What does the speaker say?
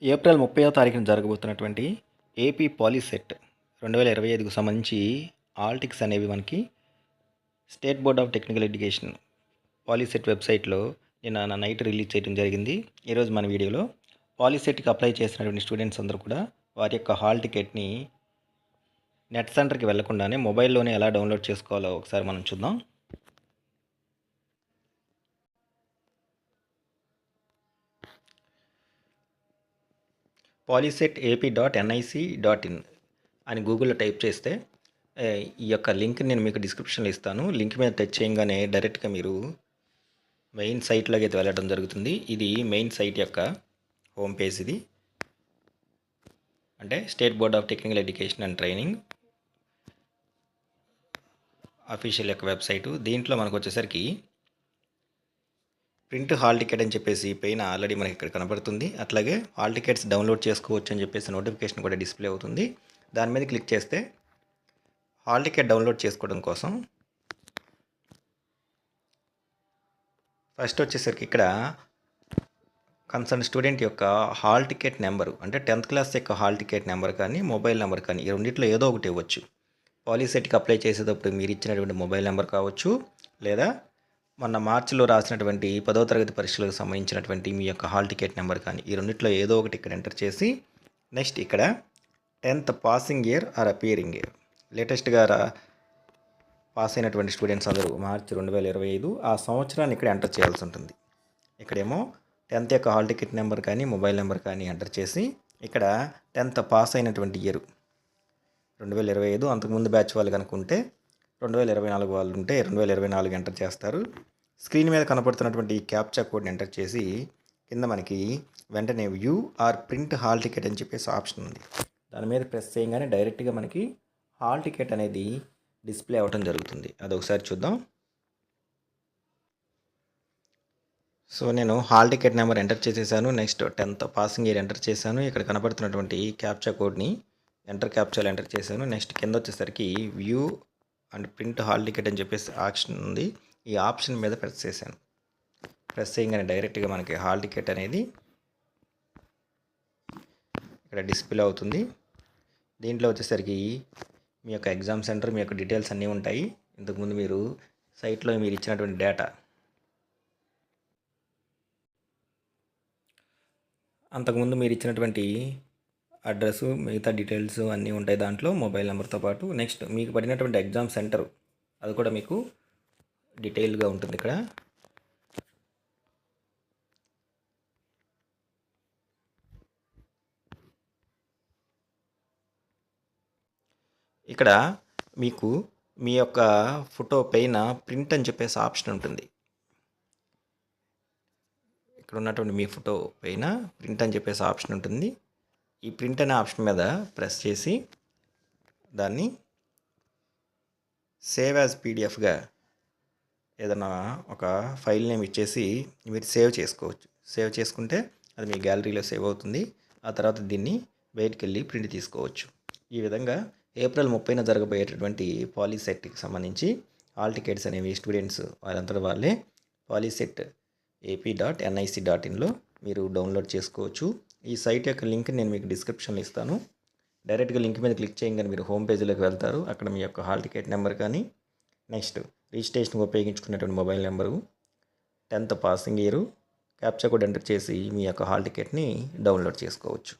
April 30వ తారీఖున జరగబోతున్నటువంటి AP POLYCET 2025కు సంబంధించి all ticks అనేవి మనకి state board of technical education POLYCET వెబ్సైట్లో నిన్న నైట్ రిలీజ్ చేయడం జరిగింది. ఈరోజు మన వీడియోలో పాలీసెట్కి అప్లై చేసినటువంటి స్టూడెంట్స్ అందరూ కూడా వారి యొక్క హాల్ టికెట్ని నెట్ సెంటర్కి వెళ్లకుండానే మొబైల్లోనే ఎలా డౌన్లోడ్ చేసుకోవాలో ఒకసారి మనం చూద్దాం. polyset.ap.nic.in అని గూగుల్లో టైప్ చేస్తే ఈ యొక్క లింక్ నేను మీకు డిస్క్రిప్షన్లో ఇస్తాను. లింక్ మీద టచ్ చేయగానే డైరెక్ట్గా మీరు మెయిన్ సైట్లోకి అయితే వెళ్ళడం జరుగుతుంది. ఇది మెయిన్ సైట్ యొక్క హోమ్ పేజ్. ఇది అంటే state board of technical education and training official యొక్క వెబ్సైటు. దీంట్లో మనకు వచ్చేసరికి ప్రింట్ హాల్ టికెట్ అని చెప్పేసి పైన ఆల్రెడీ మనకి ఇక్కడ కనబడుతుంది. అట్లాగే హాల్ టికెట్స్ డౌన్లోడ్ చేసుకోవచ్చు అని చెప్పేసి నోటిఫికేషన్ కూడా డిస్ప్లే అవుతుంది. దాని మీద క్లిక్ చేస్తే హాల్ టికెట్ డౌన్లోడ్ చేసుకోవడం కోసం ఫస్ట్ వచ్చేసరికి ఇక్కడ కన్సర్న్ స్టూడెంట్ యొక్క హాల్ టికెట్ నెంబరు అంటే 10th క్లాస్ యొక్క హాల్ టికెట్ నెంబర్ కానీ మొబైల్ నెంబర్ కానీ ఈ రెండింటిలో ఏదో ఒకటి ఇవ్వచ్చు. పాలీసెట్కి అప్లై చేసేటప్పుడు మీరు ఇచ్చినటువంటి మొబైల్ నెంబర్ కావచ్చు, లేదా మొన్న మార్చిలో రాసినటువంటి 10వ తరగతి పరీక్షలకు సంబంధించినటువంటి మీ యొక్క హాల్ టికెట్ నెంబర్ కానీ ఈ రెండింటిలో ఏదో ఒకటి ఇక్కడ ఎంటర్ చేసి నెక్స్ట్ ఇక్కడ 10th passing year are appearing year లేటెస్ట్గా పాస్ అయినటువంటి స్టూడెంట్స్ అందరూ మార్చి 2025 ఆ సంవత్సరాన్ని ఇక్కడ ఎంటర్ చేయాల్సి ఉంటుంది. ఇక్కడేమో 10th యొక్క హాల్ టికెట్ నెంబర్ కానీ మొబైల్ నెంబర్ కానీ ఎంటర్ చేసి ఇక్కడ 10th పాస్ అయినటువంటి ఇయర్ 2025, అంతకుముందు బ్యాచ్ వాళ్ళు కనుక్కుంటే 2024 వాళ్ళు ఉంటే 2024 ఎంటర్ చేస్తారు. స్క్రీన్ మీద కనపడుతున్నటువంటి ఈ క్యాప్చా కోడ్ని ఎంటర్ చేసి కింద మనకి వెంటనే view or print hall ticket అని చెప్పేసి ఆప్షన్ ఉంది. దాని మీద ప్రెస్ చేయగానే డైరెక్ట్గా మనకి హాల్ టికెట్ అనేది డిస్ప్లే అవ్వడం జరుగుతుంది. అది ఒకసారి చూద్దాం. సో నేను హాల్ టికెట్ నెంబర్ ఎంటర్ చేసేసాను. Next 10th passing year enter చేశాను. ఇక్కడ కనపడుతున్నటువంటి క్యాప్చా కోడ్ని క్యాప్చాలు ఎంటర్ చేశాను. నెక్స్ట్ కింద వచ్చేసరికి view and print hall ticket అని చెప్పేసి ఆప్షన్ ఉంది. ఈ ఆప్షన్ మీద ప్రెస్ చేశాను. ప్రెస్ చేయగానే డైరెక్ట్గా మనకి హాల్ టికెట్ అనేది ఇక్కడ డిస్ప్లే అవుతుంది. దీంట్లో వచ్చేసరికి మీ యొక్క ఎగ్జామ్ సెంటర్, మీ యొక్క డీటెయిల్స్ అన్నీ ఉంటాయి. ఇంతకుముందు మీరు సైట్లో మీరు ఇచ్చినటువంటి డేటా, అంతకుముందు మీరు ఇచ్చినటువంటి అడ్రస్, మిగతా డీటెయిల్స్ అన్నీ ఉంటాయి దాంట్లో మొబైల్ నెంబర్తో పాటు. నెక్స్ట్ మీకు పడినటువంటి ఎగ్జామ్ సెంటర్ అది కూడా మీకు డీటెయిల్గా ఉంటుంది. ఇక్కడ మీకు మీ యొక్క ఫోటో పైన ప్రింట్ అని చెప్పేసి ఆప్షన్ ఉంటుంది. ఇక్కడ ఉన్నటువంటి మీ ఫోటో పైన ప్రింట్ అని చెప్పేసి ఆప్షన్ ఉంటుంది. ఈ ప్రింట్ అనే ఆప్షన్ మీద ప్రెస్ చేసి దాన్ని సేవ్ యాజ్ పీడిఎఫ్గా ఏదైనా ఒక ఫైల్ నేమ్ ఇచ్చేసి మీరు సేవ్ చేసుకోవచ్చు. సేవ్ చేసుకుంటే అది మీ గ్యాలరీలో సేవ్ అవుతుంది. ఆ తర్వాత దీన్ని బయటికి వెళ్ళి ప్రింట్ తీసుకోవచ్చు. ఈ విధంగా ఏప్రిల్ 30న జరగబోయేటటువంటి పాలీసెట్కి సంబంధించి హాల్ టికెట్స్ అనేవి స్టూడెంట్స్ వారంతటా వాళ్ళే polyset.ap.nic.inలో మీరు డౌన్లోడ్ చేసుకోవచ్చు. ఈ సైట్ యొక్క లింక్ నేను మీకు డిస్క్రిప్షన్లో ఇస్తాను. డైరెక్ట్గా లింక్ మీద క్లిక్ చేయగానే మీరు హోమ్ పేజీలోకి వెళ్తారు. అక్కడ మీ యొక్క హాల్ టికెట్ నెంబర్ కానీ నెక్స్ట్ రిజిస్ట్రేషన్కి ఉపయోగించుకున్నటువంటి mobile number, 10th passing year, captcha code enter చేసి మీ యొక్క హాల్ టికెట్ని డౌన్లోడ్ చేసుకోవచ్చు.